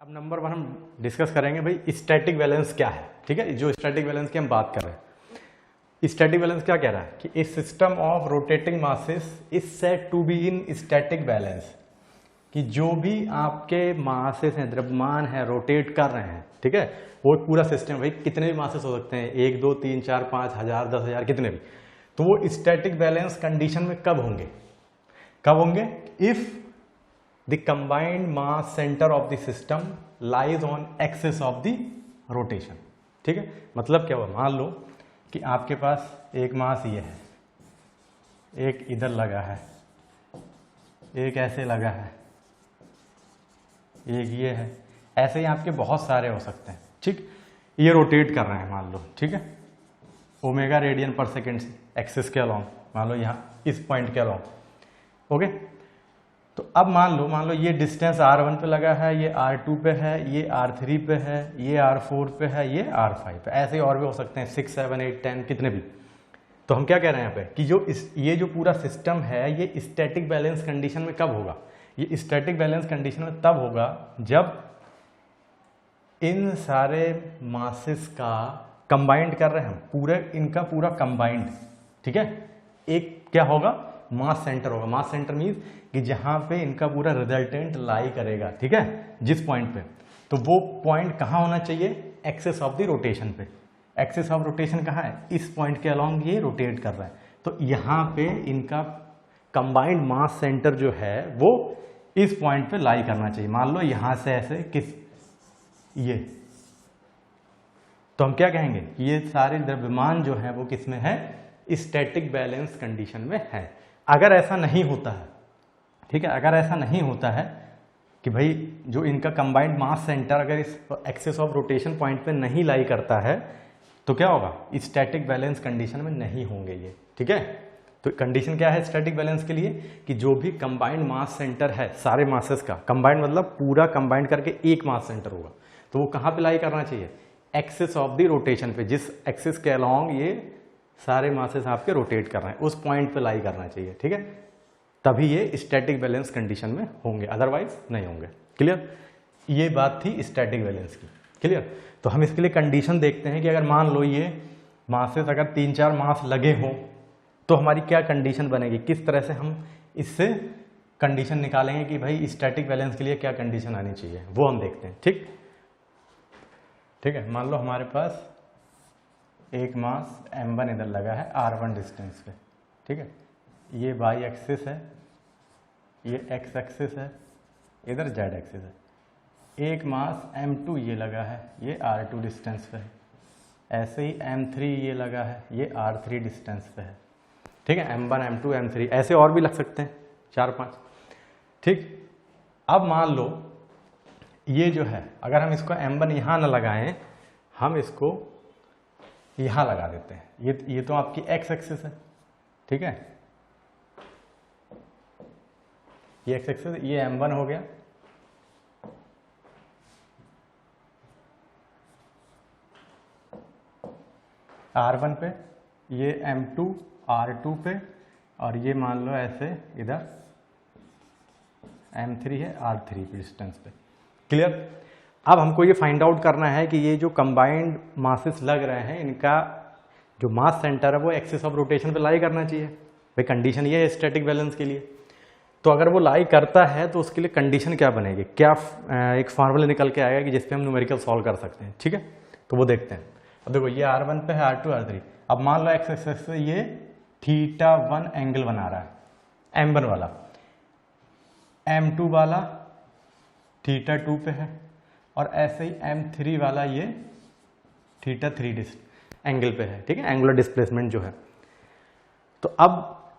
अब नंबर 1 हम डिस्कस करेंगे भाई स्टैटिक बैलेंस क्या है। ठीक है, जो स्टैटिक बैलेंस की हम बात कर रहे हैं, स्टैटिक बैलेंस क्या कह रहा है कि a system of rotating masses is said to be in static balance, कि जो भी आपके मासेस हैं, द्रव्यमान है, रोटेट कर रहे हैं, ठीक है, वो पूरा सिस्टम, भाई कितने भी मासेस हो सकते हैं, 1 2 3 4 5 1000 10,000 कितने भी, तो वो स्टैटिक बैलेंस कंडीशन में कब होंगे, if the combined mass centre of the system lies on axis of the rotation. ठीक है, मतलब क्या हुआ, मान लो कि आपके पास एक मास ये है, एक इधर लगा है, एक ऐसे लगा है, एक ये है, ऐसे ही आपके बहुत सारे हो सकते हैं। ठीक, ये रोटेट कर रहे हैं मान लो, ठीक है, ओमेगा रेडियन पर सेकेंड से एक्सिस के अलॉन्ग, मान लो यहाँ इस पॉइंट के अलॉन्ग। ओके, तो अब मान लो ये डिस्टेंस r1 पे लगा है, ये r2 पे है, ये r3 पे है, ये r4 पे है, ये r5 पे, ऐसे और भी हो सकते हैं 6 7 8 10 कितने भी। तो हम क्या कह रहे हैं यहाँ पे कि ये जो पूरा सिस्टम है ये स्टैटिक बैलेंस कंडीशन में कब होगा, ये स्टैटिक बैलेंस कंडीशन में तब होगा जब इन सारे मासेस का कंबाइंड कर रहे हैं हम, पूरे इनका पूरा कंबाइंड। ठीक है, एक क्या होगा, मास सेंटर होगा। मास सेंटर मीन्स कि जहां पे इनका पूरा रिजल्टेंट लाई करेगा, ठीक है, जिस पॉइंट पे, तो वो पॉइंट कहां होना चाहिए, एक्सिस ऑफ द रोटेशन पे। एक्सिस ऑफ रोटेशन कहां है, इस पॉइंट के अलॉन्ग ये रोटेट कर रहा है, तो यहां पे इनका कंबाइंड मास सेंटर जो है वो इस पॉइंट पे लाई करना चाहिए। मान लो यहां से ऐसे ये, तो हम क्या कहेंगे, ये सारे द्रव्यमान जो है वो किस में है, स्टैटिक बैलेंस कंडीशन में है। अगर ऐसा नहीं होता है, ठीक है, अगर ऐसा नहीं होता है कि भाई जो इनका कंबाइंड मास सेंटर अगर इस एक्सिस ऑफ रोटेशन पॉइंट पे नहीं लाई करता है, तो क्या होगा, स्टैटिक बैलेंस कंडीशन में नहीं होंगे ये। ठीक है, तो कंडीशन क्या है स्टैटिक बैलेंस के लिए, कि जो भी कंबाइंड मास सेंटर है सारे मासेस का, कंबाइंड मतलब पूरा कंबाइंड करके एक मास सेंटर होगा, तो वो कहाँ पे लाई करना चाहिए, एक्सिस ऑफ द रोटेशन पे, जिस एक्सिस के अलॉन्ग ये सारे मासेस आपके रोटेट कर रहे हैं उस पॉइंट पे लाई करना चाहिए। ठीक है, तभी ये स्टैटिक बैलेंस कंडीशन में होंगे, अदरवाइज नहीं होंगे। क्लियर, ये बात थी स्टैटिक बैलेंस की। क्लियर, तो हम इसके लिए कंडीशन देखते हैं कि अगर मान लो ये मासेस अगर 3-4 मास लगे हों तो हमारी क्या कंडीशन बनेगी, किस तरह से हम इससे कंडीशन निकालेंगे कि भाई स्टैटिक बैलेंस के लिए क्या कंडीशन आनी चाहिए, वो हम देखते हैं। ठीक है, मान लो हमारे पास एक मास m1 इधर लगा है r1 डिस्टेंस पे। ठीक है, ये y एक्सिस है, ये x एक्सिस है, इधर z एक्सिस है। एक मास m2 ये लगा है, ये r2 डिस्टेंस पे है। ऐसे ही m3 ये लगा है, ये r3 डिस्टेंस पे है। ठीक है, m1 m2 m3 ऐसे और भी लग सकते हैं 4-5। ठीक, अब मान लो ये जो है, अगर हम इसको m1 यहाँ ना लगाएं, हम इसको यहाँ लगा देते हैं। ये तो आपकी x एक्सिस है, ठीक है, ये x एक्सिस, ये m1 हो गया। r1 पे, ये m2 r2 पे, और ये मान लो ऐसे इधर m3 है r3 पे डिस्टेंस पे। क्लियर, अब हमको ये फाइंड आउट करना है कि ये जो कंबाइंड मासेस लग रहे हैं इनका जो मास सेंटर है वो एक्सिस ऑफ रोटेशन पे लाई करना चाहिए। भाई कंडीशन ये है स्टैटिक बैलेंस के लिए, तो अगर वो लाई करता है तो उसके लिए कंडीशन क्या बनेगी, क्या एक फार्मूला निकल के आएगा कि जिसपे हम न्यूमेरिकल सॉल्व कर सकते हैं। ठीक है, तो वो देखते हैं। अब देखो ये r1 पे है, r2 r3। अब मान लो एक्स एक्सिस से ये θ1 एंगल बना रहा है, m1 वाला, m2 वाला θ2 पे है, और ऐसे ही m3 वाला ये θ3 एंगल पे है। ठीक है, एंगुलर डिस्प्लेसमेंट जो है। तो अब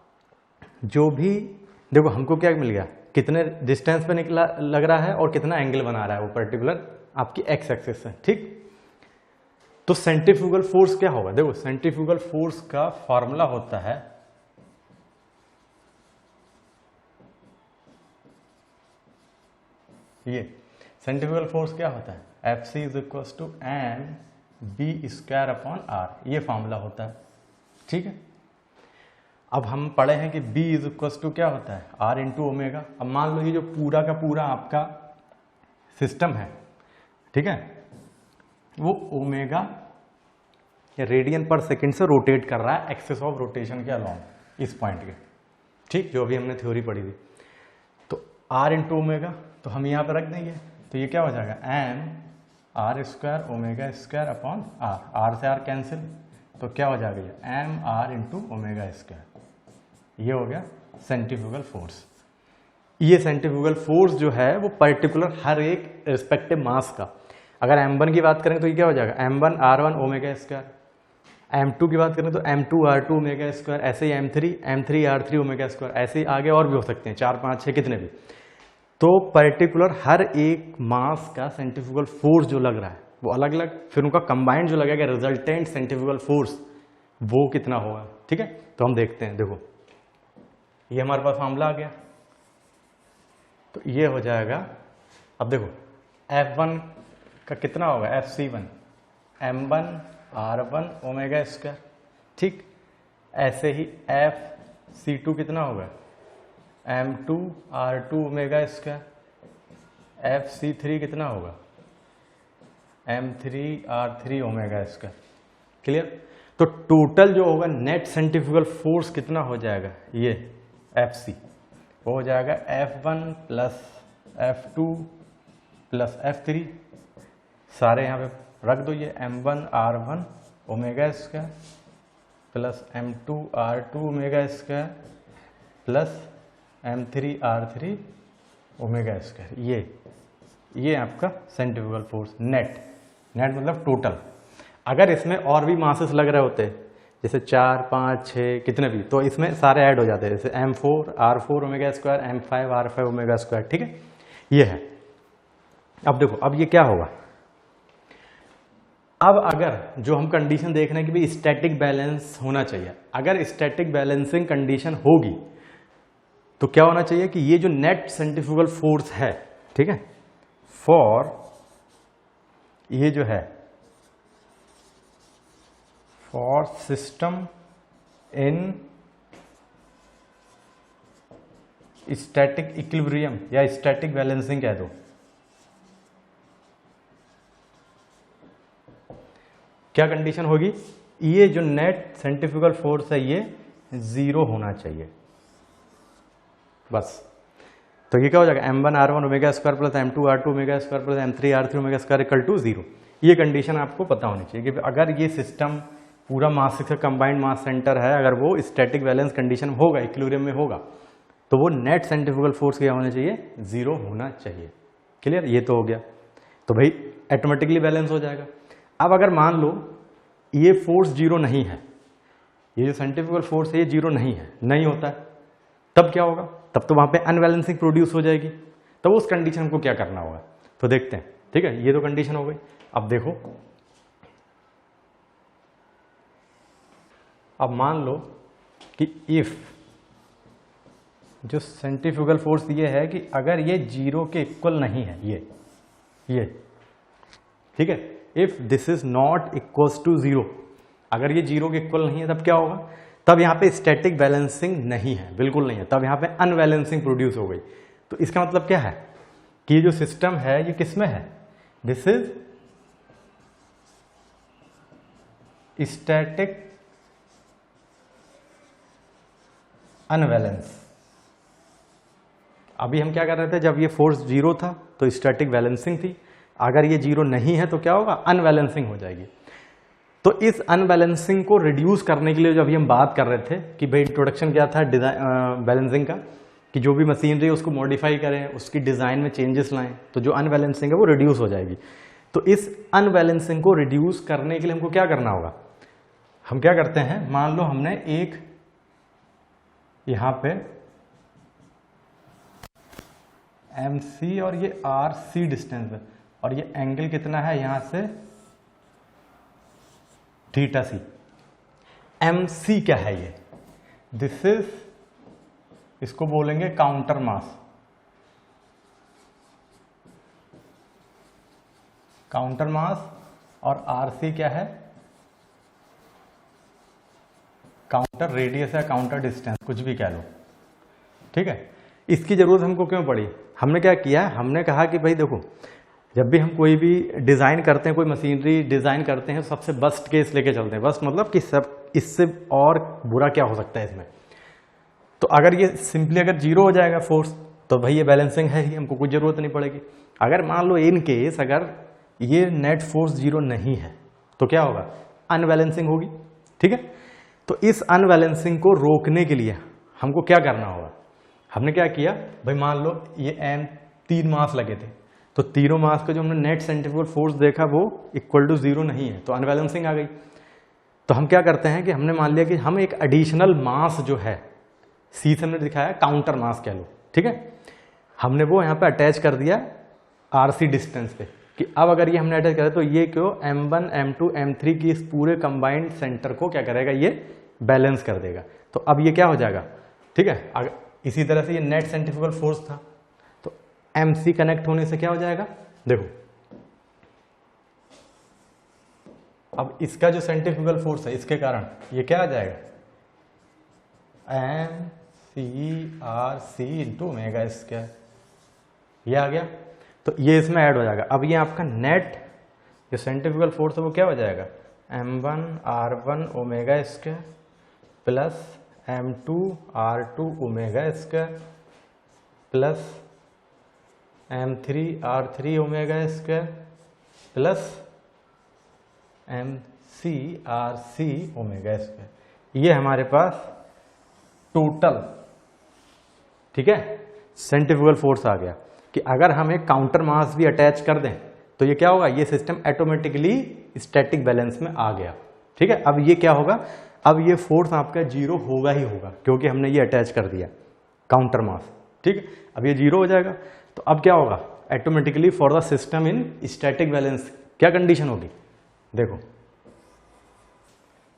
जो भी देखो हमको क्या मिल गया, कितने डिस्टेंस पे निकला लग रहा है और कितना एंगल बना रहा है वो पर्टिकुलर आपकी एक्स एक्सिस है। ठीक, तो सेंट्रीफ्यूगल फोर्स क्या होगा, देखो सेंट्रीफ्यूगल फोर्स का फॉर्मूला होता है ये, सेंट्रीफ्यूगल फोर्स क्या होता है, Fc = mv²/r, ये फॉर्मूला होता है। ठीक है, अब हम पढ़े हैं कि B = क्या होता है, R × ओमेगा। अब मान लो ये जो पूरा का पूरा आपका सिस्टम है, ठीक है, वो ओमेगा रेडियन पर सेकेंड से रोटेट कर रहा है एक्सिस ऑफ रोटेशन के अलॉन्ग इस पॉइंट के, ठीक, जो भी हमने थ्योरी पढ़ी थी। तो आर इंटू ओमेगा तो हम यहाँ पर रख देंगे, तो ये क्या हो जाएगा M R square omega square upon R, R से आर कैंसिल, तो क्या हो जाएगा ये M R into omega square, ये हो गया सेंट्रीफ्यूगल फोर्स। ये सेंट्रीफ्यूगल फोर्स जो है वो पर्टिकुलर हर एक रिस्पेक्टिव मास का, अगर m1 की बात करें तो ये क्या हो जाएगा m1 r1 omega square, m2 की बात करें तो m2 r2 ओमेगा स्क्वायर, ऐसे ही m3 r3 ओमेगा स्क्वायर, ऐसे ही आगे और भी हो सकते हैं 4 5 6 कितने भी। तो पर्टिकुलर हर एक मास का सेंट्रीफ्यूगल फोर्स जो लग रहा है वो अलग अलग, फिर उनका कंबाइंड जो लगेगा रिजल्टेंट सेंट्रीफ्यूगल फोर्स वो कितना होगा, ठीक है। तो हम देखते हैं, देखो ये हमारे पास फार्मूला आ गया, तो ये हो जाएगा, अब देखो F1 का कितना होगा FC1 M1 R1 omega square, ठीक, ऐसे ही FC2 कितना होगा M2 R2 omega square, FC3 कितना होगा M3 R3 omega square, clear. तो टोटल जो होगा नेट सेंट्रीफ्यूगल फोर्स कितना हो जाएगा, ये FC वो हो जाएगा F1 plus F2 plus F3, सारे यहाँ पे रख दो, ये M1 R1 omega square plus M2 R2 omega square plus M3 R3 omega square, ये आपका सेंट्रीफ्यूगल फोर्स नेट मतलब टोटल। अगर इसमें और भी मासेस लग रहे होते जैसे 4 5 6 कितने भी, तो इसमें सारे ऐड हो जाते हैं, जैसे M4 R4 omega square M5 R5 omega square, ठीक है, ये है। अब देखो अब ये क्या होगा, अब अगर जो हम कंडीशन देख रहे हैं कि भाई स्टैटिक बैलेंस होना चाहिए, अगर स्टैटिक बैलेंसिंग कंडीशन होगी तो क्या होना चाहिए कि ये जो नेट सेंट्रीफ्यूगल फोर्स है, ठीक है, फॉर ये जो है for system in static equilibrium या स्टैटिक बैलेंसिंग कह दो, क्या कंडीशन होगी, ये जो नेट सेंट्रीफ्यूगल फोर्स है ये 0 होना चाहिए बस। तो ये क्या हो जाएगा M1 R1 omega square plus M2 R2 omega square plus M3 R3 omega square equal to 0। ये कंडीशन आपको पता होनी चाहिए कि अगर ये सिस्टम पूरा मास से कंबाइंड मास सेंटर है, अगर वो स्टैटिक बैलेंस कंडीशन होगा, इक्विलिब्रियम में होगा, तो वो नेट सेंट्रीफ्यूगल फोर्स क्या होना चाहिए, 0 होना चाहिए, क्लियर। ये तो हो गया, तो भाई ऑटोमेटिकली बैलेंस हो जाएगा। अब अगर मान लो ये फोर्स 0 नहीं है, ये जो सेंट्रीफ्यूगल फोर्स है ये 0 नहीं है, नहीं होता है, तब क्या होगा, तब तो वहां पे अनबैलेंसिंग प्रोड्यूस हो जाएगी, तो उस कंडीशन को क्या करना होगा, तो देखते हैं, ठीक है। ये तो कंडीशन हो गई। अब देखो, अब मान लो कि इफ जो सेंट्रीफ्यूगल फोर्स ये है कि अगर ये 0 के इक्वल नहीं है, ये ठीक है, if this is not equals to 0, अगर ये 0 के इक्वल नहीं है तब क्या होगा, तब यहाँ पे स्टैटिक बैलेंसिंग नहीं है, बिल्कुल नहीं है, तब यहाँ पे अनबैलेंसिंग प्रोड्यूस हो गई। तो इसका मतलब क्या है कि ये जो सिस्टम है ये किस में है, दिस इज स्टैटिक अनबैलेंस। अभी हम क्या कर रहे थे, जब ये फोर्स 0 था तो स्टैटिक बैलेंसिंग थी, अगर ये 0 नहीं है तो क्या होगा, अनबैलेंसिंग हो जाएगी। तो इस अनबैलेंसिंग को रिड्यूस करने के लिए जो अभी हम बात कर रहे थे कि भाई इंट्रोडक्शन क्या था डिजाइन बैलेंसिंग का, कि जो भी मशीनरी है उसको मॉडिफाई करें, उसकी डिजाइन में चेंजेस लाएं, तो जो अनबैलेंसिंग है वो रिड्यूस हो जाएगी। तो इस अनबैलेंसिंग को रिड्यूस करने के लिए हमको क्या करना होगा, हम क्या करते हैं, मान लो हमने एक यहां पे MC और ये RC डिस्टेंस है, और ये एंगल कितना है यहां से थीटा C। MC क्या है ये, दिस इज, इसको बोलेंगे काउंटर मास, काउंटर मास, और RC क्या है, काउंटर रेडियस या काउंटर डिस्टेंस, कुछ भी कह लो, ठीक है। इसकी जरूरत हमको क्यों पड़ी, हमने क्या किया, हमने कहा कि भाई देखो जब भी हम कोई भी डिज़ाइन करते हैं, कोई मशीनरी डिज़ाइन करते हैं, सबसे बेस्ट केस लेके चलते हैं। बेस्ट मतलब कि सब इससे और बुरा क्या हो सकता है इसमें। तो अगर ये सिंपली अगर जीरो हो जाएगा फोर्स, तो भाई ये बैलेंसिंग है ही, हमको कोई ज़रूरत नहीं पड़ेगी। अगर मान लो इन केस अगर ये नेट फोर्स जीरो नहीं है तो क्या होगा, अनबैलेंसिंग होगी। ठीक है, तो इस अनबैलेंसिंग को रोकने के लिए हमको क्या करना होगा, हमने क्या किया भाई, मान लो ये एम 3 मास लगे थे, तो तीनों मास का जो हमने नेट सेंट्रीफ्यूगल फोर्स देखा वो इक्वल टू जीरो नहीं है, तो अनबैलेंसिंग आ गई। तो हम क्या करते हैं कि हमने मान लिया कि हम एक एडिशनल मास जो है, सी से हमने दिखाया काउंटर मास कह लो, ठीक है, हमने वो यहाँ पे अटैच कर दिया आरसी डिस्टेंस पे, कि अब अगर ये हमने अटैच करा तो ये क्यों M1 M2 M3 की इस पूरे कंबाइंड सेंटर को क्या करेगा, ये बैलेंस कर देगा। तो अब ये क्या हो जाएगा, ठीक है, अगर इसी तरह से ये नेट सेंट्रीफ्यूगल फोर्स था, तो MC कनेक्ट होने से क्या हो जाएगा, देखो अब इसका जो सेंट्रीफ्यूगल फोर्स है इसके कारण ये क्या आ जाएगा, MCRC इंटू ओमेगा स्क्वायर, ये आ गया। तो ये इसमें ऐड हो जाएगा। अब ये आपका नेट जो सेंट्रीफ्यूगल फोर्स है वो क्या हो जाएगा, M1 R1 omega square plus M2 R2 omega square plus M3 R3 omega square plus MC RC omega square. ये हमारे पास टोटल, ठीक है, सेंट्रीफ्यूगल फोर्स आ गया। कि अगर हम एक काउंटर मास भी अटैच कर दें तो ये क्या होगा, ये सिस्टम ऑटोमेटिकली स्टैटिक बैलेंस में आ गया। ठीक है, अब ये क्या होगा, अब ये फोर्स आपका जीरो होगा ही होगा, क्योंकि हमने ये अटैच कर दिया काउंटर मास। ठीक है, अब ये जीरो हो जाएगा, तो अब क्या होगा, automatically for the system in static balance क्या कंडीशन होगी, देखो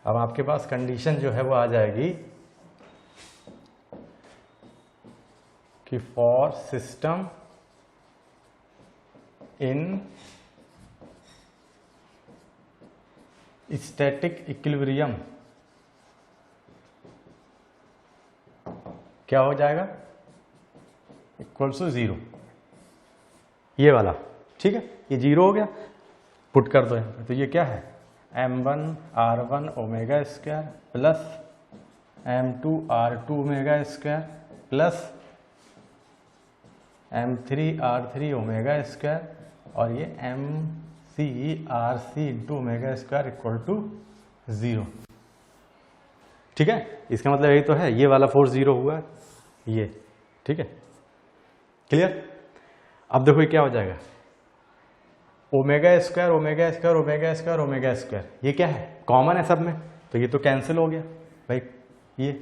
अब आपके पास कंडीशन जो है वो आ जाएगी कि for system in static equilibrium क्या हो जाएगा, इक्वल टू जीरो, ये वाला। ठीक है, ये जीरो हो गया, पुट कर दो यहाँ पे, तो ये क्या है, M1 R1 omega square plus M2 R2 omega square plus M3 R3 omega square, और ये MC RC into omega square equal to zero. ठीक है, इसका मतलब यही तो है, ये वाला फोर्स जीरो हुआ ये। ठीक है, क्लियर। अब देखो ये क्या हो जाएगा, omega square omega square omega square omega square, ये क्या है, कॉमन है सब में, तो ये तो कैंसिल हो गया भाई ये।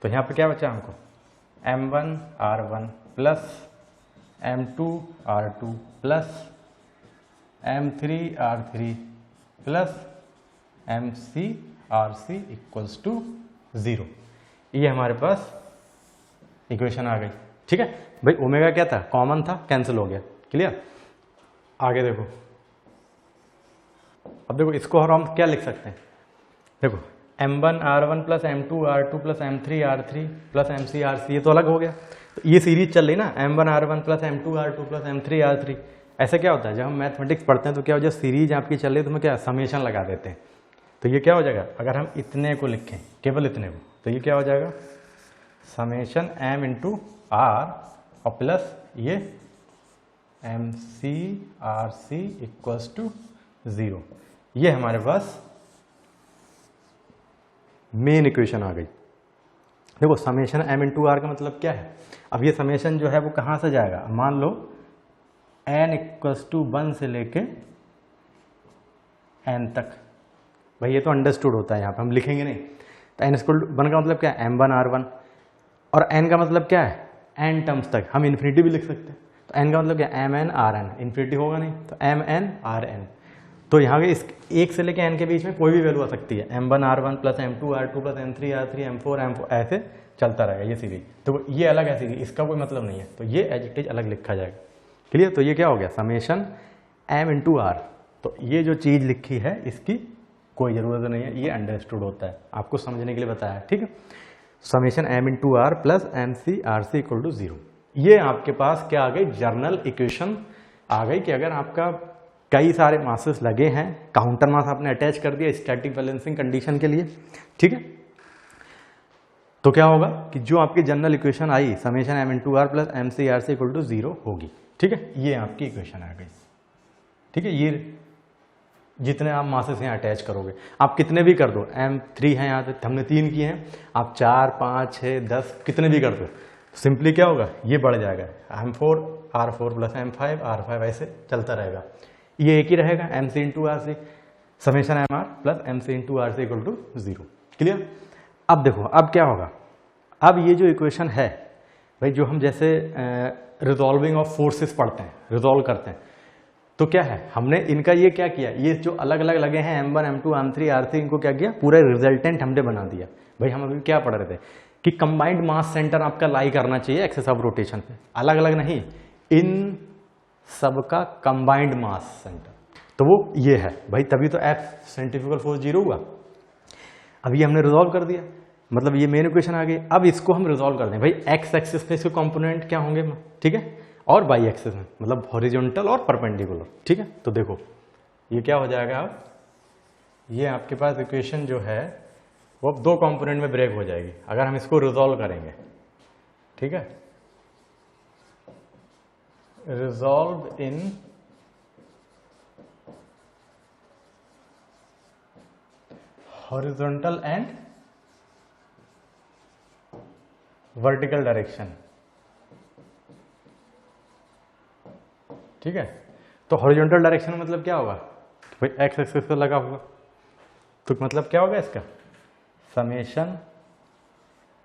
तो यहाँ पे क्या बचा हमको, M1 R1 plus M2 R2 plus M3 R3 plus MC RC equals to zero. ये हमारे पास इक्वेशन आ गई। ठीक है भाई, ओमेगा क्या था, कॉमन था, कैंसिल हो गया। क्लियर। आगे देखो, अब देखो इसको और हम क्या लिख सकते हैं, देखो M1 R1 plus M2 R2 plus M3 R3 plus MC RC, ये तो अलग हो गया। तो ये सीरीज चल रही ना, M1 R1 plus M2 R2 plus M3 R3। ऐसे क्या होता है, जब हम मैथमेटिक्स पढ़ते हैं तो क्या हो जाए, सीरीज आपकी चल रही है तो हम क्या समेशन लगा देते हैं। तो ये क्या हो जाएगा, अगर हम इतने को लिखें, केवल इतने को, तो ये क्या हो जाएगा, समेशन M इंटू R और प्लस ये MC RC equals to zero. ये हमारे पास मेन इक्वेशन आ गई। देखो समेशन M इंटू आर का मतलब क्या है, अब ये समेशन जो है वो कहाँ से जाएगा, मान लो n इक्वल्स टू 1 से लेके n तक, भाई ये तो अंडरस्टूड होता है, यहाँ पे हम लिखेंगे नहीं। तो n इक्वल टू 1 का मतलब क्या है, M1 R1, और n का मतलब क्या है, n टर्म्स तक, हम इन्फिनिटी भी लिख सकते हैं। तो n का मतलब क्या है, Mn Rn, इन्फिनिटी होगा नहीं तो Mn Rn। तो यहाँ के इस 1 से लेके n के बीच में कोई भी वैल्यू आ सकती है, M1 R1 plus M2 R2 plus M3 R3 M4 M4, ऐसे चलता रहेगा ये सीरीज। तो ये अलग है सीरीज, इसका कोई मतलब नहीं है, तो ये एज इट इज अलग लिखा जाएगा। क्लियर। तो ये क्या हो गया, समेशन M इंटू आर। तो ये जो चीज़ लिखी है इसकी कोई ज़रूरत नहीं है, ये अंडरस्टूड होता है, आपको समझने के लिए बताया। ठीक है, summation M into R plus MC RC equal to zero. ये आपके पास क्या आ गई, जर्नल इक्वेशन आ गई कि अगर आपका कई सारे मासेस लगे हैं, काउंटर मास आपने अटैच कर दिया स्टैटिक बैलेंसिंग कंडीशन के लिए, ठीक है, तो क्या होगा कि जो आपकी general equation I summation M into R plus M C R C equal to 0 होगी, ठीक है, ये आपकी इक्वेशन आ गई, ठीक है। ये जितने आप मासेस यहाँ अटैच करोगे, आप कितने भी कर दो, M3 है यहाँ पे, हमने 3 किए हैं, आप 4, 5, 6, 10 कितने भी कर दो, सिंपली क्या होगा, ये बढ़ जाएगा M4 R4 plus M5 R5, ऐसे चलता रहेगा। ये एक ही रहेगा MC into R C, summation M R plus MC into R C equal to 0। Clear. अब देखो अब क्या होगा, अब ये जो इक्वेशन है भाई, जो हम जैसे रिजॉल्विंग ऑफ फोर्सेस पढ़ते हैं, रिजॉल्व करते हैं, तो क्या है, हमने इनका ये क्या किया, ये जो अलग अलग लगे हैं M1 M2 M3 R3, इनको क्या किया, पूरा रिजल्टेंट हमने बना दिया। भाई हम अभी क्या पढ़ रहे थे कि कंबाइंड मास सेंटर आपका लाई करना चाहिए एक्सेस ऑफ रोटेशन पे, अलग अलग नहीं, इन सबका कंबाइंड मास सेंटर, तो वो ये है भाई, तभी तो F सेंट्रीफ्यूगल फोर्स 0 हुआ। अब ये हमने रिजॉल्व कर दिया, मतलब ये मेन इक्वेशन आ गई। अब इसको हम रिजॉल्व कर दें भाई, एक्स एक्सिस पे इसके कंपोनेंट क्या होंगे, ठीक है, और वाई एक्सिस में मतलब हॉरिजॉन्टल और परपेंडिकुलर, ठीक है। तो देखो ये क्या हो जाएगा, अब ये आपके पास इक्वेशन जो है वो अब 2 कंपोनेंट में ब्रेक हो जाएगी अगर हम इसको रिजॉल्व करेंगे, ठीक है। Resolve in horizontal and vertical direction, ठीक है। तो हॉरिजॉन्टल डायरेक्शन में मतलब क्या होगा, भाई एक्स एक्सिस पे लगा हुआ, तो मतलब क्या होगा इसका, summation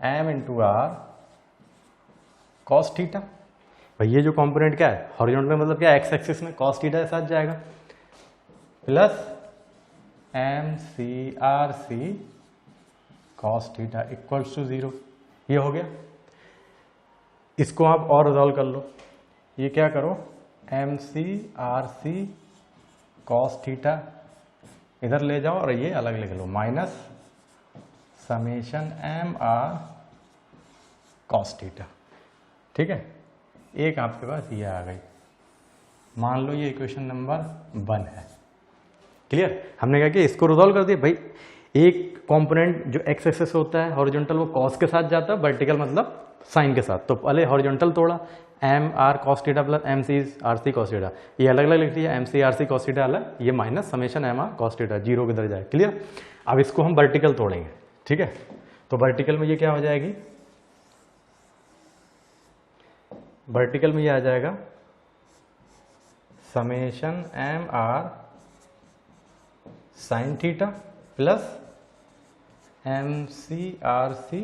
M into R cos theta. भाई ये जो कंपोनेंट क्या है, हॉरिजॉन्टल मतलब क्या है, एक्स एक्सिस में कॉस थीटा के साथ जाएगा, plus M C R C cos theta equals to 0। ये हो गया। इसको आप और रिजॉल्व कर लो, ये क्या करो, M C R C cos theta इधर ले जाओ और ये अलग लिख लो, minus summation M R cos theta, ठीक है। एक आपके पास ये आ गई, मान लो ये इक्वेशन नंबर 1 है। क्लियर। हमने क्या किया, इसको रिजॉल्व कर दिया। भाई एक कंपोनेंट जो एक्स एक्सिस होता है हॉरिजॉन्टल, वो कॉस के साथ जाता है, वर्टिकल मतलब साइन के साथ, तो पहले हॉरिजॉन्टल तोड़ा, M R cos theta plus M C R C cos theta, ये अलग अलग लिख दिया, M C R C cos theta अलग, ये minus summation M R cos theta, 0 किधर जाए। क्लियर। अब इसको हम वर्टिकल तोड़ेंगे, ठीक है। तो वर्टिकल में ये क्या हो जाएगी, वर्टिकल में ये आ जाएगा summation M R sine theta plus M C R C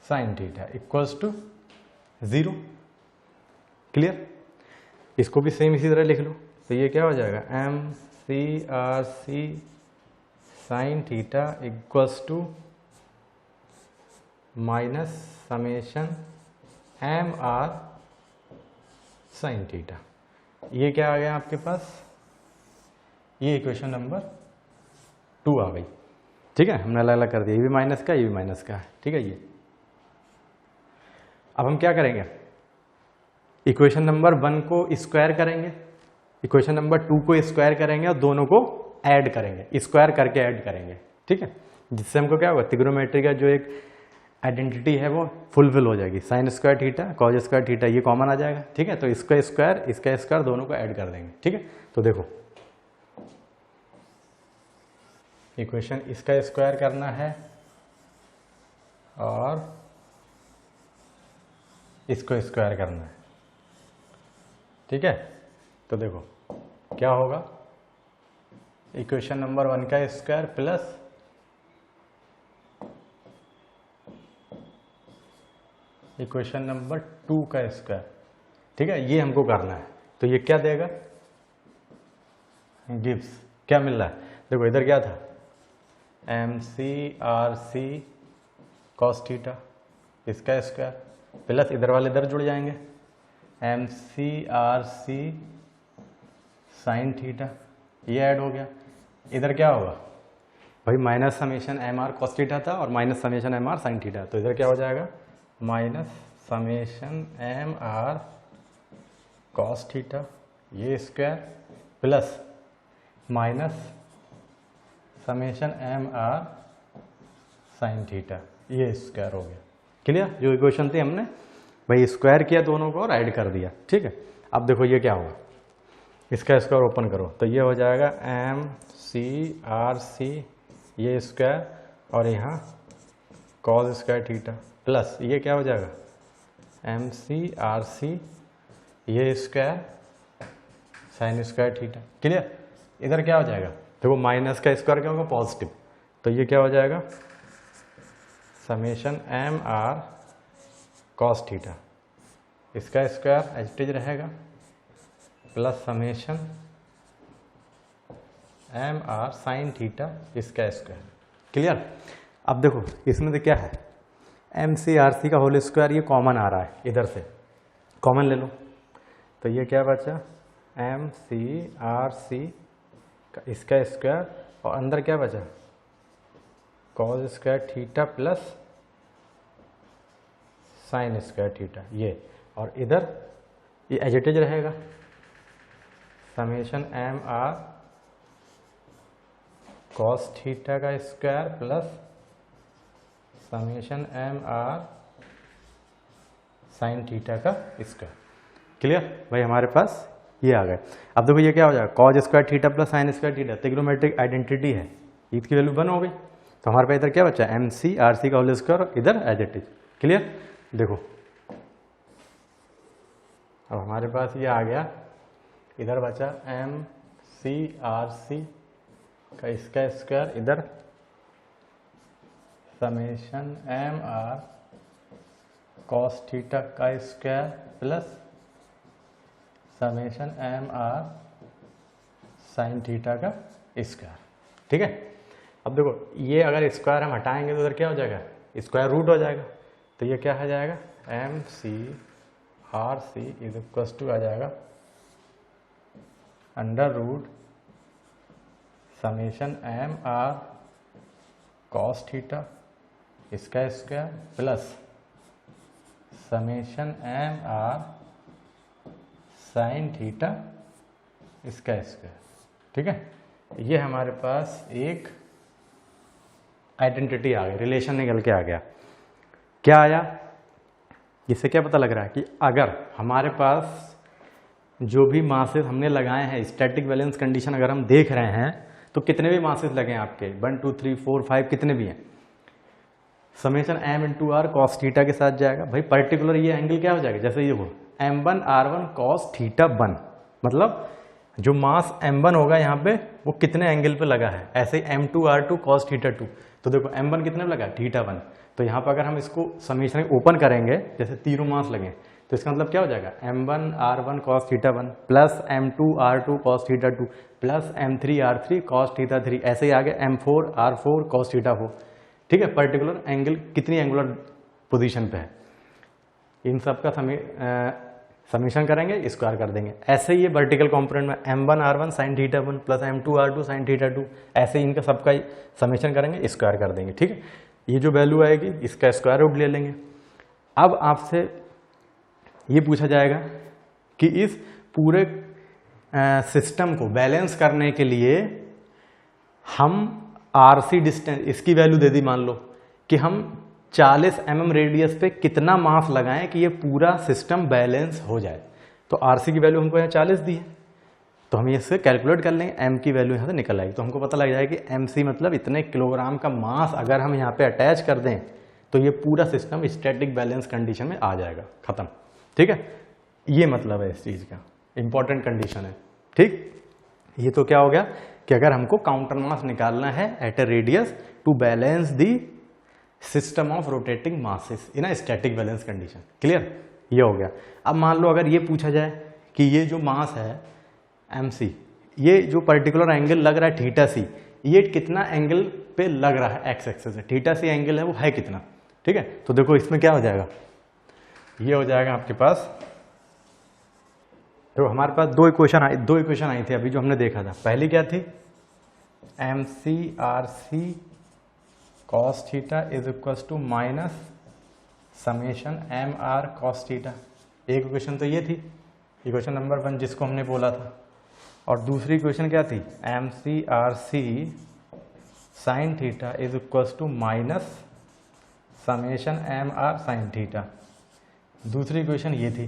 sine theta equals to 0। Clear. इसको भी सेम इसी तरह लिख लो, तो ये क्या हो जाएगा, M C R C sine theta equals to minus summation M R sine theta. ये क्या आ गया आपके पास, ये इक्वेशन नंबर 2 आ गई, ठीक है। हमने अलग अलग कर दिया, ये भी माइनस का, ये भी माइनस का है, ठीक है। ये अब हम क्या करेंगे, इक्वेशन नंबर 1 को स्क्वायर करेंगे, इक्वेशन नंबर 2 को स्क्वायर करेंगे और दोनों को ऐड करेंगे, स्क्वायर करके ऐड करेंगे, ठीक है। जिससे हमको क्या होगा, ट्रिग्नोमेट्री का जो एक आइडेंटिटी है वो फुलफिल हो जाएगी, sign square theta cause square theta, ये कॉमन आ जाएगा, ठीक है। तो इसका स्क्वायर दोनों को ऐड कर देंगे, ठीक है। तो देखो इक्वेशन इसका स्क्वायर करना है और इसको स्क्वायर करना है, ठीक है। तो देखो क्या होगा, इक्वेशन नंबर 1 का स्क्वायर प्लस इक्वेशन नंबर 2 का स्क्वायर, ठीक है। ये हमको करना है, तो ये क्या देगा, गिव्स क्या मिल रहा है, देखो इधर क्या था, M C R C cos theta, इसका स्क्वायर प्लस इधर वाले इधर जुड़ जाएंगे, M C R C sine theta, ये ऐड हो गया। इधर क्या होगा भाई, minus summation M R cos theta था और minus summation M R sine theta, तो इधर क्या हो जाएगा, minus summation M R cos theta ये square plus minus summation M R sine theta, ये स्क्वायर हो गया। क्लियर? जो इक्वेशन थी हमने भाई स्क्वायर किया दोनों को और ऐड कर दिया। ठीक है, अब देखो ये क्या होगा, इसका स्क्वायर ओपन करो तो ये हो जाएगा एम सी आर सी ये स्क्वायर और यहाँ कॉस स्क्वायर थीटा प्लस ये क्या हो जाएगा एम सी आर सी ये square sine square theta. Clear? इधर क्या हो जाएगा, देखो माइनस का स्क्वायर क्या होगा पॉजिटिव, तो ये क्या हो जाएगा summation M R cos theta, इसका स्क्वायर एज इट इज रहेगा plus summation M R sine theta इसका स्क्वायर। क्लियर? अब देखो इसमें से क्या है एम सी आर सी का होल स्क्वायर, ये कॉमन आ रहा है, इधर से कॉमन ले लो तो ये क्या बचा एम सी आर सी का इसका स्क्वायर और अंदर क्या बचा cos square theta plus sine square theta ये, और इधर ये एज इट इज रहेगा summation M R cos theta का square plus summation M R sine theta का स्क्वायर। क्लियर भाई? हमारे पास ये आ गए। अब देखो ये क्या हो जाएगा cos square theta plus sine square theta, trigonometric identity है, इसकी वैल्यू 1 हो गई, तो हमारे पास इधर क्या बचा एम सी आर सी का होल स्क्वायर, इधर एज इट इज। क्लियर? देखो अब हमारे पास ये आ गया, इधर बचा एम सी आर सी का इसका स्क्वायर, इधर summation M R cos theta का square plus summation M R sine theta का स्क्वायर। ठीक है? अब देखो ये अगर स्क्वायर हम हटाएंगे तो उधर क्या हो जाएगा स्क्वायर रूट हो जाएगा, तो ये क्या हो जाएगा M C R C is equal to आ जाएगा under root summation M R cos theta इसका square plus summation M R sine theta इसका स्क्वायर। ठीक है? ये हमारे पास एक आइडेंटिटी आ गई, रिलेशन निकल के आ गया। क्या आया, इससे क्या पता लग रहा है कि अगर हमारे पास जो भी मासेस हमने लगाए हैं स्टैटिक बैलेंस कंडीशन अगर हम देख रहे हैं तो कितने भी मासेस लगे हैं आपके 1 2 3 4 5 कितने भी हैं, summation M into R cos theta के साथ जाएगा। भाई पर्टिकुलर ये एंगल क्या हो जाएगा, जैसे ये वो m1 r1 कॉस थीटा 1, मतलब जो मास m1 होगा यहाँ पे वो कितने एंगल पे लगा है, ऐसे ही m2 r2 कॉस थीटा 2, तो देखो m1 कितने पे लगा थीटा 1, तो यहाँ पर अगर हम इसको समीकरण ओपन करेंगे जैसे तीनों मास लगे तो इसका मतलब क्या हो जाएगा m1 r1 cos theta 1 plus m2 r2 cos theta 2 plus m3 r3 cos theta 3, ऐसे ही आगे m4 r4 कॉस थीटा 4। ठीक है? पर्टिकुलर एंगल कितनी एंगुलर पोजीशन पे है, इन सब का समीशन करेंगे स्क्वायर कर देंगे। ऐसे ही ये वर्टिकल कंपोनेंट में m1 r1 sin theta 1 plus m2 r2 sin theta 2, ऐसे ही इनका सबका समीशन करेंगे स्क्वायर कर देंगे। ठीक है? ये जो वैल्यू आएगी इसका स्क्वायर रूट ले लेंगे। अब आपसे ये पूछा जाएगा कि इस पूरे सिस्टम को बैलेंस करने के लिए हम आरसी डिस्टेंस इसकी वैल्यू दे दी, मान लो कि हम 40 mm रेडियस पे कितना मास लगाएं कि ये पूरा सिस्टम बैलेंस हो जाए, तो आरसी की वैल्यू हमको यहाँ 40 दी है, तो हम इससे कैलकुलेट कर लेंगे, एम की वैल्यू यहाँ से निकल आएगी, तो हमको पता लग जाएगा कि एम सी मतलब इतने किलोग्राम का मास अगर हम यहाँ पे अटैच कर दें तो ये पूरा सिस्टम स्टैटिक बैलेंस कंडीशन में आ जाएगा, खत्म। ठीक है? ये मतलब है इस चीज का, इंपॉर्टेंट कंडीशन है। ठीक? ये तो क्या हो गया कि अगर हमको काउंटर मास निकालना है at a radius to balance the system of rotating masses in a static balance condition. Clear? ये हो गया। अब मान लो अगर ये पूछा जाए कि ये जो मास है MC, ये जो पर्टिकुलर एंगल लग रहा है थीटा सी, ये कितना एंगल पे लग रहा है एक्स एक्सिस से, थीटा सी एंगल है वो है कितना। ठीक है? तो देखो इसमें क्या हो जाएगा, ये हो जाएगा आपके पास, तो हमारे पास दो इक्वेशन आई थी अभी जो हमने देखा था। पहली क्या थी, MC RC cos theta is equal to minus summation MR cos theta, एक इक्वेशन तो ये थी। इक्वेशन नंबर 1 जिसको हमने बोला था। और दूसरी इक्वेशन क्या थी, MC/RC sine theta is equals to minus summation MR sine theta. दूसरी इक्वेशन ये थी,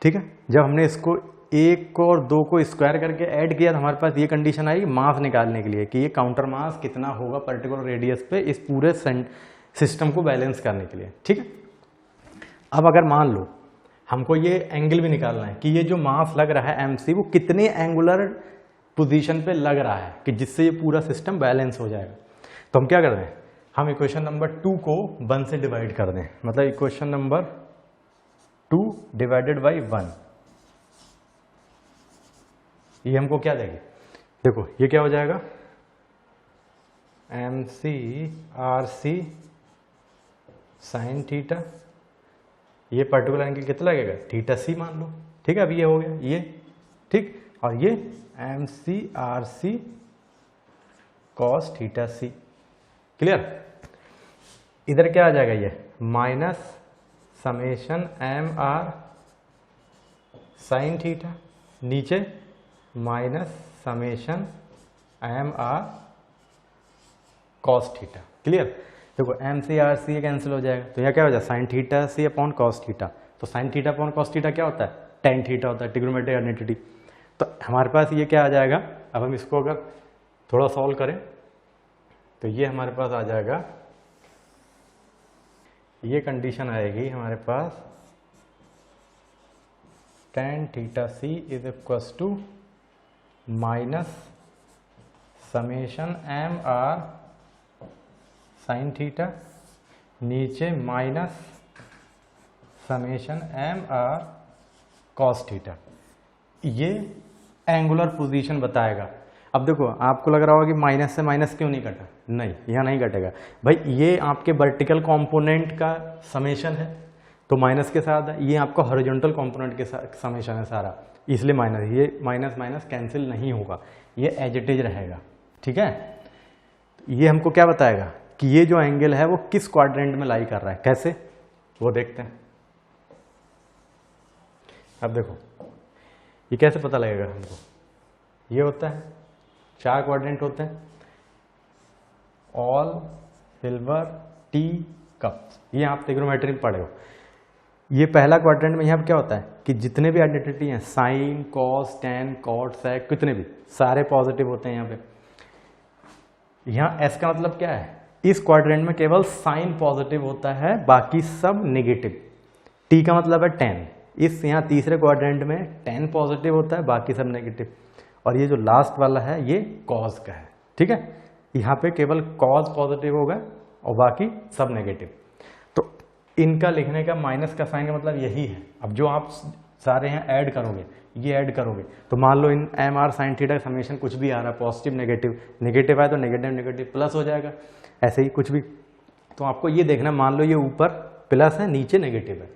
ठीक है। जब हमने इसको 1 को और 2 को स्क्वायर करके ऐड किया तो हमारे पास ये कंडीशन आई मास निकालने के लिए कि ये काउंटर मास कितना होगा पर्टिकुलर रेडियस पे इस पूरे सिस्टम को बैलेंस करने के लिए, ठीक है। अब अगर मान लो हमको ये एंगल भी निकालना है कि ये जो मास लग रहा है MC वो कितने एंगुलर पोजीशन पे लग रहा है कि जिससे ये पूरा सिस्टम बैलेंस हो जाएगा। तो हम क्या कर दें, हम इक्वेशन नंबर 2 को 1 से डिवाइड कर दें, मतलब इक्वेशन नंबर 2 डिवाइडेड बाई 1, ये हमको क्या देगी, देखो ये क्या हो जाएगा, MC/RC साइन थीटा, ये पर्टिकुलर एंगल कितना लगेगा θc मान लो, ठीक है। अब ये हो गया ये, ठीक, और ये MC/RC cos θc, क्लियर। इधर क्या आ जाएगा, ये minus summation MR sine theta, नीचे minus summation MR cos theta, clear. देखो MC/RC कैंसिल हो जाएगा तो यह क्या हो जाएगा साइन थीटा सी अपॉन कॉस थीटा। तो sine theta upon cos theta क्या होता है, टेन थीटा होता है, ट्रिग्नोमेट्रिक आइडेंटिटी। तो हमारे पास ये क्या आ जाएगा, अब हम इसको अगर थोड़ा सॉल्व करें तो ये हमारे पास आ जाएगा, ये कंडीशन आएगी हमारे पास tan theta c is equals to minus summation MR sine theta, नीचे minus summation MR cos theta. ये एंगुलर पोजीशन बताएगा। अब देखो आपको लग रहा होगा कि माइनस से माइनस क्यों नहीं कटा, नहीं यहाँ नहीं कटेगा भाई, ये आपके वर्टिकल कंपोनेंट का समेशन है तो माइनस के साथ है, ये आपका हॉरिजॉन्टल कंपोनेंट के साथ समेशन है सारा, इसलिए माइनस, ये माइनस माइनस कैंसिल नहीं होगा, ये एज इट इज रहेगा, ठीक है। ये हमको क्या बताएगा कि ये जो एंगल है वो किस क्वाड्रेंट में लाई कर रहा है, कैसे वो देखते हैं। अब देखो ये कैसे पता लगेगा हमको, ये होता है 4 क्वाड्रेंट होते हैं, ऑल सिल्वर टी कप, ये आप ट्रिग्नोमेट्री में पढ़े हो। ये पहला क्वाड्रेंट में यहाँ पे क्या होता है कि जितने भी आइडेंटिटी हैं sine cos tan cot sec कितने भी सारे पॉजिटिव होते हैं यहाँ पे। यहाँ एस का मतलब क्या है, इस क्वाड्रेंट में केवल साइन पॉजिटिव होता है, बाकी सब नेगेटिव। टी का मतलब है 10, इस यहाँ तीसरे क्वाड्रेंट में 10 पॉजिटिव होता है, बाकी सब नेगेटिव। और ये जो लास्ट वाला है ये कॉज का है, ठीक है। यहाँ पे केवल कॉज पॉजिटिव होगा और बाकी सब नेगेटिव। तो इनका लिखने का माइनस का साइन का मतलब यही है। अब जो आप सारे यहाँ ऐड करोगे, ये ऐड करोगे तो मान लो इन MR साइन थीटा समेशन कुछ भी आ रहा है, पॉजिटिव नेगेटिव, नेगेटिव है तो नेगेटिव नेगेटिव प्लस हो जाएगा, ऐसे ही कुछ भी। तो आपको ये देखना, मान लो ये ऊपर प्लस है नीचे नेगेटिव है,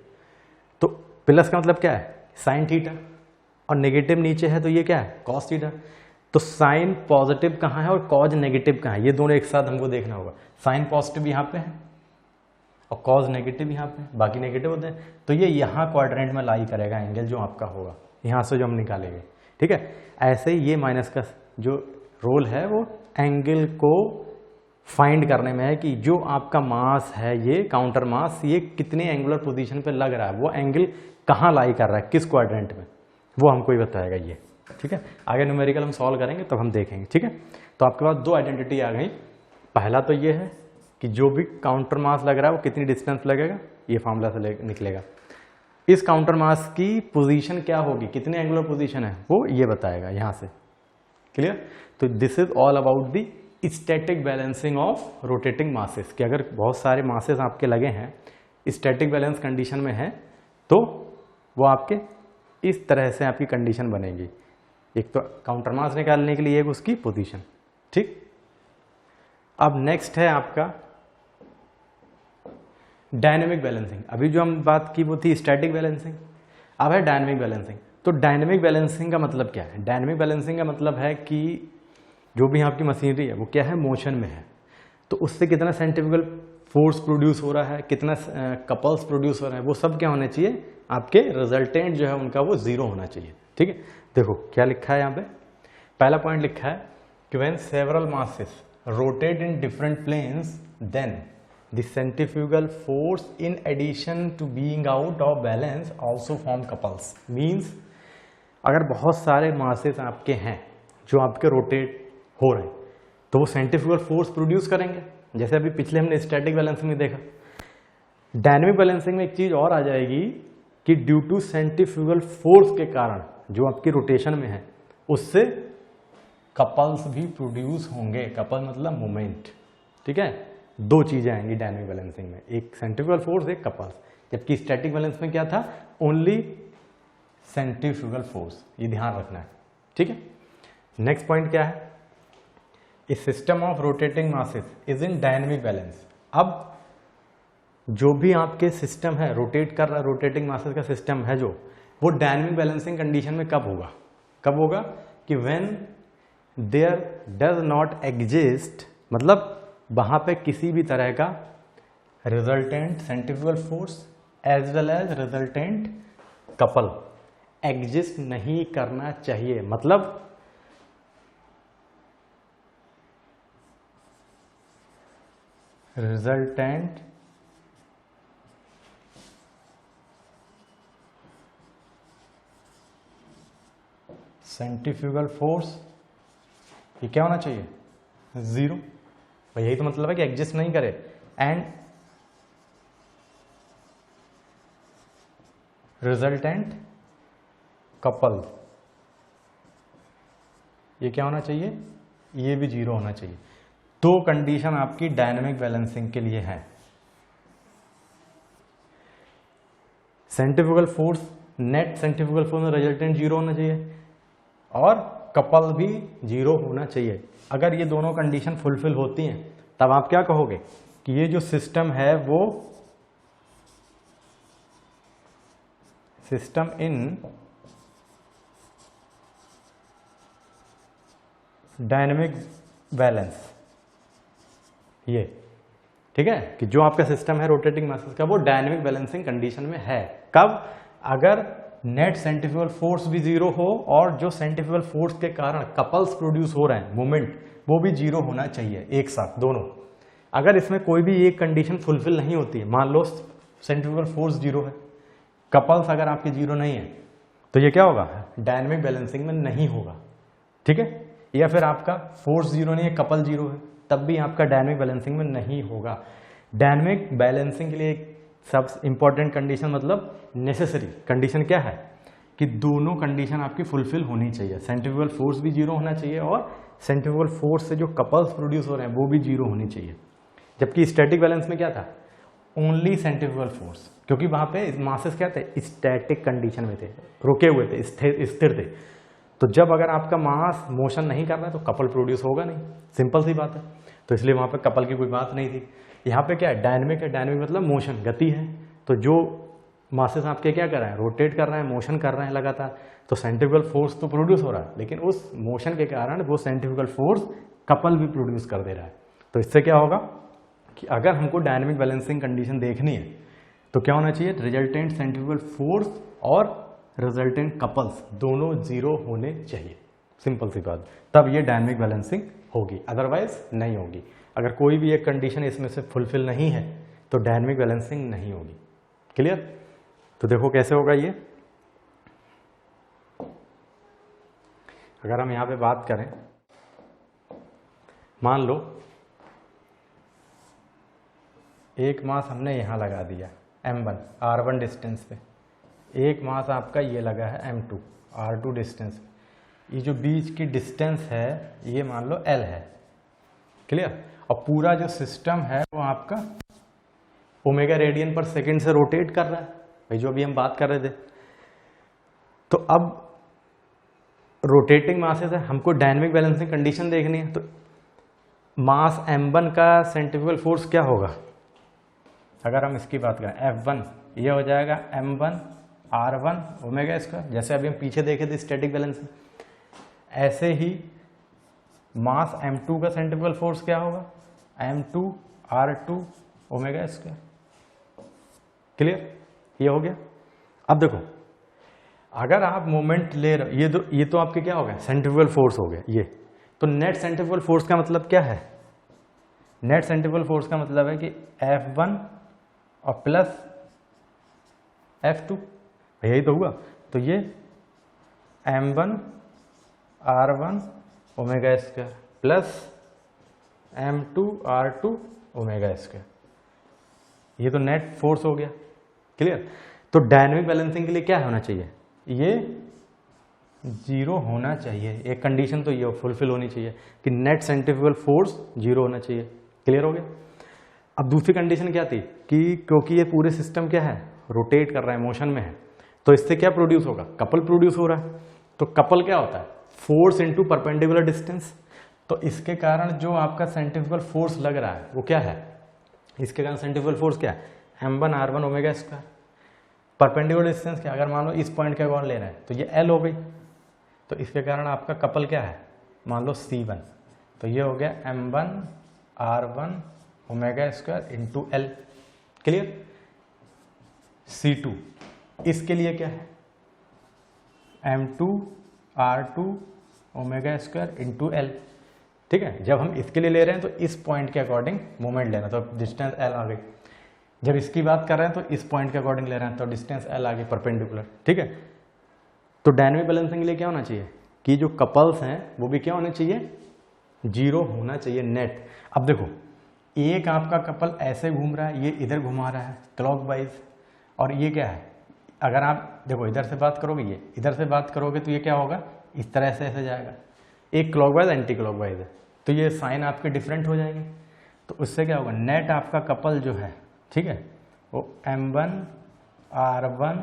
तो प्लस का मतलब क्या है साइन थीटा, और नेगेटिव नीचे है तो ये क्या है कॉस थीटा। तो साइन पॉजिटिव कहाँ है और कॉज नेगेटिव कहाँ है, ये दोनों एक साथ हमको देखना होगा। साइन पॉजिटिव यहाँ पे है और कॉज नेगेटिव यहाँ पे, बाकी नेगेटिव होते हैं। तो ये यहाँ क्वाड्रेंट में लाई करेगा एंगल जो आपका होगा, यहाँ से जो हम निकालेंगे, ठीक है। ऐसे ही ये माइनस का जो रोल है वो एंगल को फाइंड करने में है कि जो आपका मास है ये काउंटर मास, ये कितने एंगुलर पोजीशन पे लग रहा है, वो एंगल कहाँ लाई कर रहा है, किस क्वाड्रेंट में, वो हमको ही बताएगा ये, ठीक है। आगे न्यूमेरिकल हम सॉल्व करेंगे तब हम देखेंगे, ठीक है। तो आपके पास 2 आइडेंटिटी आ गई। पहला तो ये है कि जो भी काउंटर मास लग रहा है वो कितनी डिस्टेंस लगेगा, ये फॉर्मूला से निकलेगा। इस काउंटर मास की पोजीशन क्या होगी, कितने एंगुलर पोजीशन है वो ये बताएगा यहाँ से, क्लियर। तो this is all about the static balancing of rotating masses, कि अगर बहुत सारे मासेस आपके लगे हैं स्टैटिक बैलेंस कंडीशन में है तो वो आपके इस तरह से आपकी कंडीशन बनेगी। एक तो काउंटर मास निकालने के लिए एक उसकी पोजीशन, ठीक। अब नेक्स्ट है आपका डायनेमिक बैलेंसिंग। अभी जो हम बात की वो थी स्टैटिक बैलेंसिंग, अब है डायनेमिक बैलेंसिंग। तो डायनेमिक बैलेंसिंग का मतलब क्या है, डायनेमिक बैलेंसिंग का मतलब है कि जो भी आपकी मशीनरी है वो क्या है मोशन में है, तो उससे कितना सेंट्रीफ्यूगल फोर्स प्रोड्यूस हो रहा है, कितना कपल्स प्रोड्यूस हो रहा है, वो सब क्या होने चाहिए, आपके रिजल्टेंट जो है उनका वो 0 होना चाहिए। ठीक है, देखो क्या लिखा है यहाँ पे, पहला पॉइंट लिखा है कि when several masses rotate in different planes then the centrifugal force in addition to being out of balance also form couples. Means अगर बहुत सारे मासेस आपके हैं जो आपके रोटेट हो रहे हैं तो वो सेंट्रीफ्यूगल फोर्स प्रोड्यूस करेंगे, जैसे अभी पिछले हमने स्टैटिक बैलेंसिंग में देखा। डायनेमिक बैलेंसिंग में एक चीज और आ जाएगी कि ड्यू टू सेंट्रीफ्यूगल फोर्स के कारण जो आपकी रोटेशन में है उससे कपल्स भी प्रोड्यूस होंगे। कपल मतलब मोमेंट। ठीक है, दो चीजें आएंगी डायनेमिक बैलेंसिंग में, एक सेंट्रीफ्यूगल फोर्स, एक कपल्स। जबकि स्टैटिक बैलेंस में क्या था, ओनली सेंट्रीफ्यूगल फोर्स, ये ध्यान रखना है। ठीक है, नेक्स्ट पॉइंट क्या है, a system of rotating masses is in dynamic balance. अब जो भी आपके सिस्टम है रोटेट कर रहा है, रोटेटिंग मासेस का सिस्टम है जो, वो डायनेमिक बैलेंसिंग कंडीशन में कब होगा, कब होगा कि when there does not exist, मतलब वहां पे किसी भी तरह का resultant centrifugal force as well as resultant couple exist नहीं करना चाहिए। मतलब रिजल्टेंट सेंट्रीफ्यूगल फोर्स ये क्या होना चाहिए, 0। भाई यही तो मतलब है कि एग्जिस्ट नहीं करे। एंड रिजल्टेंट कपल ये क्या होना चाहिए, ये भी 0 होना चाहिए। दो कंडीशन आपकी डायनेमिक बैलेंसिंग के लिए है। Centrifugal force, net centrifugal force में रिजल्टेंट 0 होना चाहिए और कपल भी 0 होना चाहिए। अगर ये दोनों कंडीशन फुलफिल होती हैं तब आप क्या कहोगे कि ये जो सिस्टम है वो सिस्टम इन डायनेमिक बैलेंस, ये ठीक है कि जो आपका सिस्टम है रोटेटिंग मासेस का वो डायनेमिक बैलेंसिंग कंडीशन में है। कब, अगर नेट सेंट्रीफ्यूगल फोर्स भी 0 हो और जो सेंट्रीफ्यूगल फोर्स के कारण कपल्स प्रोड्यूस हो रहे हैं मोमेंट वो भी 0 होना चाहिए एक साथ दोनों। अगर इसमें कोई भी एक कंडीशन फुलफिल नहीं होती है, मान लो सेंट्रीफ्यूगल फोर्स 0 है, कपल्स अगर आपके 0 नहीं है, तो ये क्या होगा, डायनेमिक बैलेंसिंग में नहीं होगा। ठीक है, या फिर आपका फोर्स 0 नहीं है, कपल 0 है, तब भी आपका डायनेमिक बैलेंसिंग में नहीं होगा। डायनेमिक बैलेंसिंग के लिए एक सब इंपॉर्टेंट कंडीशन मतलब नेसेसरी कंडीशन क्या है कि दोनों कंडीशन आपकी फुलफिल होनी चाहिए। सेंट्रीफ्यूगल फोर्स भी 0 होना चाहिए और सेंट्रीफ्यूगल फोर्स से जो कपल्स प्रोड्यूस हो रहे हैं वो भी 0 होनी चाहिए। जबकि स्टैटिक बैलेंस में क्या था, ओनली सेंट्रीफ्यूगल फोर्स, क्योंकि वहां पे मासेस क्या थे, स्टैटिक कंडीशन में थे, रुके हुए थे, स्थिर थे। तो जब अगर आपका मास मोशन नहीं कर रहा है तो कपल प्रोड्यूस होगा नहीं, सिंपल सी बात है। तो इसलिए वहां पे कपल की कोई बात नहीं थी। यहाँ पे क्या है, डायनेमिक है, डायनेमिक मतलब मोशन, गति है। तो जो मासेस आपके क्या कर रहे हैं, रोटेट कर रहे हैं, मोशन कर रहे हैं लगातार, तो सेंट्रीफ्यूगल फोर्स तो प्रोड्यूस हो रहा है, लेकिन उस मोशन के कारण वो सेंट्रीफ्यूगल फोर्स कपल भी प्रोड्यूस कर दे रहा है। तो इससे क्या होगा कि अगर हमको डायनेमिक बैलेंसिंग कंडीशन देखनी है तो क्या होना चाहिए, रिजल्टेंट सेंट्रीफ्यूगल फोर्स और रिजल्टेंट कपल्स दोनों 0 होने चाहिए, सिंपल सी बात। तब ये डायनेमिक बैलेंसिंग होगी, अदरवाइज नहीं होगी। अगर कोई भी एक कंडीशन इसमें से फुलफिल नहीं है तो डायनेमिक बैलेंसिंग नहीं होगी। क्लियर? तो देखो कैसे होगा ये। अगर हम यहां पे बात करें, मान लो एक मास हमने यहां लगा दिया m1 r1 डिस्टेंस पे, एक मास आपका ये लगा है m2 r2 डिस्टेंस पे। ये जो बीच की डिस्टेंस है ये मान लो l है। क्लियर? और पूरा जो सिस्टम है वो आपका ओमेगा रेडियन पर सेकंड से रोटेट कर रहा है, भाई जो अभी हम बात कर रहे थे। तो अब रोटेटिंग मासेस है, हमको डायनेमिक बैलेंसिंग कंडीशन देखनी है। तो मास m1 का सेंट्रीफ्यूगल फोर्स क्या होगा, अगर हम इसकी बात करें F1, ये हो जाएगा m1 r1 ओमेगा स्क्वायर, जैसे अभी हम पीछे देखे थे स्टैटिक बैलेंस में। ऐसे ही मास m2 का सेंट्रीफ्यूगल फोर्स क्या होगा, m2 r2 omega square. Clear, ये हो गया। अब देखो अगर आप मोमेंट ले रहे, ये तो आपके क्या हो गया, सेंट्रीफ्यूगल फोर्स हो गया ये। तो नेट सेंट्रीफ्यूगल फोर्स का मतलब क्या है, नेट सेंट्रीफ्यूगल फोर्स का मतलब है कि F1 और प्लस F2, यही तो हुआ। तो ये M1 R1 omega square plus M2 R2 omega square, ये तो नेट फोर्स हो गया। क्लियर। तो डायनेमिक बैलेंसिंग के लिए क्या होना चाहिए, ये 0 होना चाहिए। एक कंडीशन तो ये फुलफिल होनी चाहिए कि नेट सेंट्रीफ्यूगल फोर्स 0 होना चाहिए। क्लियर हो गया। अब दूसरी कंडीशन क्या थी कि क्योंकि ये पूरे सिस्टम क्या है, रोटेट कर रहा है, मोशन में है, तो इससे क्या प्रोड्यूस होगा, कपल प्रोड्यूस हो रहा है। तो कपल क्या होता है, फोर्स इनटू परपेंडिकुलर डिस्टेंस। तो इसके कारण जो आपका सेंट्रीफ्यूगल फोर्स लग रहा है वो क्या है, इसके कारण सेंट्रीफ्यूगल फोर्स क्या है, M1 R1 omega square. Perpendicular distance क्या, अगर मान लो इस पॉइंट के अकॉर्डिंग ले रहे हैं तो ये L हो गई, तो इसके कारण आपका कपल क्या है, मान लो C1, तो ये हो गया M1 R1 omega square into L। Clear. C2 इसके लिए क्या है, M2 R2 omega square into L। ठीक है, जब हम इसके लिए ले रहे हैं तो इस पॉइंट के अकॉर्डिंग मोमेंट लेना, तो डिस्टेंस L आ गई। जब इसकी बात कर रहे हैं तो इस पॉइंट के अकॉर्डिंग ले रहे हैं तो डिस्टेंस L आ गई परपेंडिकुलर। ठीक है। तो डायनेमिक बैलेंसिंग के लिए क्या होना चाहिए कि जो कपल्स हैं वो भी क्या होने चाहिए, 0 होना चाहिए नेट। अब देखो एक आपका कपल ऐसे घूम रहा है, ये इधर घुमा रहा है क्लॉकवाइज, और ये क्या है, अगर आप देखो इधर से बात करोगे, ये इधर से बात करोगे तो ये क्या होगा, इस तरह से ऐसे जाएगा। एक क्लॉकवाइज एंटी क्लॉकवाइज है, तो ये साइन आपके डिफरेंट हो जाएंगे। तो उससे क्या होगा, नेट आपका कपल जो है, ठीक है, वो M1 R1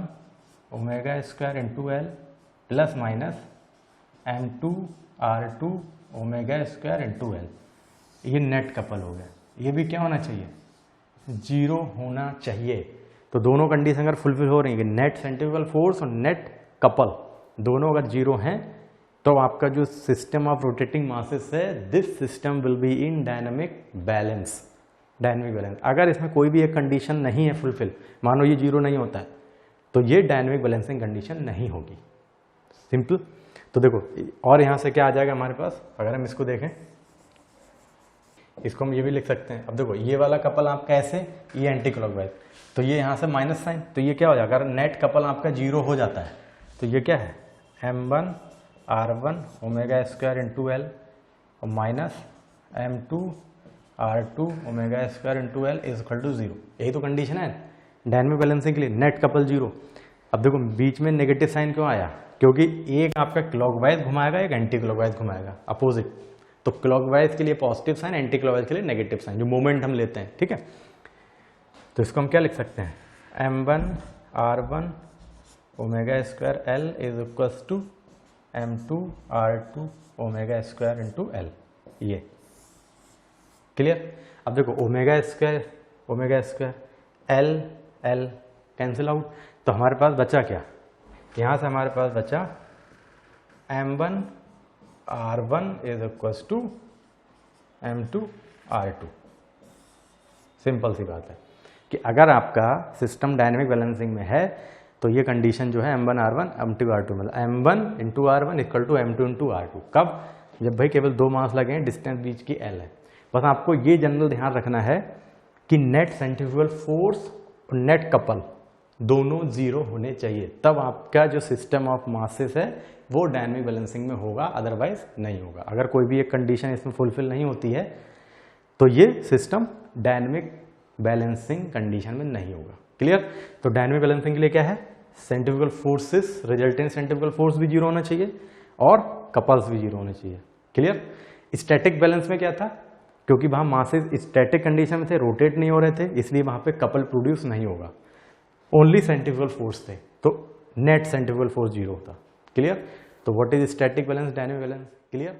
omega square into L plus minus M2 R2 omega square into L, ये नेट कपल हो गया। ये भी क्या होना चाहिए, 0 होना चाहिए। तो दोनों कंडीशन अगर फुलफिल हो रही है कि नेट सेंट्रीफ्यूगल फोर्स और नेट कपल दोनों अगर 0 हैं, तो आपका जो सिस्टम ऑफ रोटेटिंग मासेस है, this system will be in dynamic balance. Dynamic balance, अगर इसमें कोई भी एक कंडीशन नहीं है फुलफिल, मानो ये 0 नहीं होता है, तो ये डायनामिक बैलेंसिंग कंडीशन नहीं होगी। सिंपल। तो देखो और यहाँ से क्या आ जाएगा हमारे पास, अगर हम इसको देखें, इसको हम ये भी लिख सकते हैं। अब देखो ये वाला कपल आपका ऐसे, ये एंटी क्लॉकवाइज, तो ये यहाँ से माइनस साइन, तो ये क्या हो जाएगा, अगर नेट कपल आपका 0 हो जाता है तो ये क्या है, M1 R1 omega square into L और minus M2 R2 omega square into L is equal to 0। यही तो कंडीशन है डायनामिक बैलेंसिंग के लिए, नेट कपल 0। अब देखो बीच में नेगेटिव साइन क्यों आया, क्योंकि एक आपका क्लॉकवाइज घुमाएगा, एक एंटी क्लॉकवाइज घुमाएगा, अपोजिट। तो क्लॉकवाइज के लिए पॉजिटिव साइन, एंटी क्लॉकवाइज के लिए नेगेटिव साइन, जो मोमेंट हम लेते हैं। ठीक है, तो इसको हम क्या लिख सकते हैं, M1 R1 omega square L is equal to M2 R2 omega square into L। ये क्लियर। अब देखो omega square L L cancel out, तो हमारे पास बचा क्या, यहाँ से हमारे पास बचा M1 R1 is equal to M2 R2। Simple सी बात है कि अगर आपका सिस्टम डायनेमिक बैलेंसिंग में है तो ये कंडीशन जो है M1 R1 M2 R2, मतलब M1 into R1 equal to M2 into R2। कब, जब भाई केवल 2 मास लगे हैं, डिस्टेंस बीच की L है। बस आपको ये जनरल ध्यान रखना है कि नेट सेंट्रीफ्यूगल फोर्स और नेट कपल दोनों 0 होने चाहिए, तब आपका जो सिस्टम ऑफ मासेस है वो डायनेमिक बैलेंसिंग में होगा, अदरवाइज नहीं होगा। अगर कोई भी एक कंडीशन इसमें फुलफिल नहीं होती है तो ये सिस्टम डायनेमिक बैलेंसिंग कंडीशन में नहीं होगा। क्लियर। तो डायनेमिक बैलेंसिंग के लिए क्या है, centrifugal forces, resultant centrifugal force भी 0 होना चाहिए और कपल्स भी 0 होने चाहिए। क्लियर। स्टैटिक बैलेंस में क्या था, क्योंकि वहां मासेस स्टैटिक कंडीशन में थे, रोटेट नहीं हो रहे थे, इसलिए वहां पे कपल प्रोड्यूस नहीं होगा, ओनली सेंट्रीफ्यूगल फोर्स थे, तो नेट सेंट्रीफ्यूगल फोर्स 0 होता। क्लियर। तो what is static balance, dynamic balance. Clear.